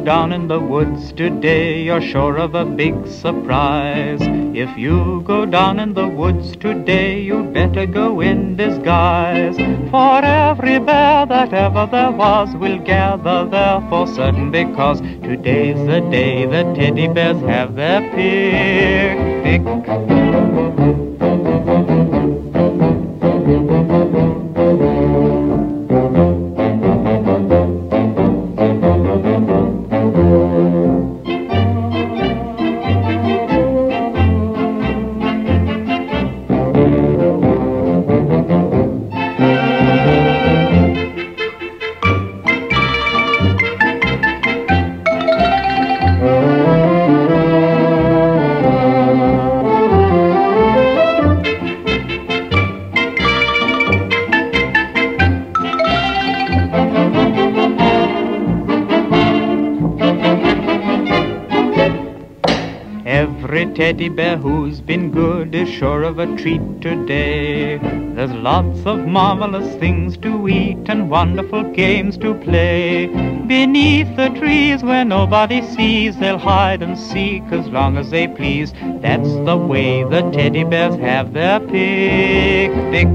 down in the woods today, you're sure of a big surprise. If you go down in the woods today, you'd better go in disguise. For every bear that ever there was will gather there for certain, because today's the day the teddy bears have their picnic. Every teddy bear who's been good is sure of a treat today. There's lots of marvelous things to eat and wonderful games to play. Beneath the trees where nobody sees, they'll hide and seek as long as they please. That's the way the teddy bears have their picnic.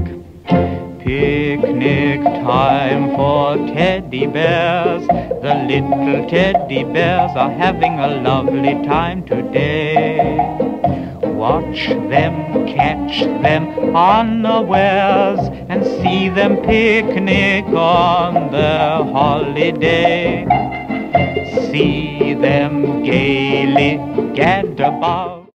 Picnic time for teddy bears. The little teddy bears are having a lovely time today. Watch them, catch them unawares, and see them picnic on their holiday. See them gaily gad about.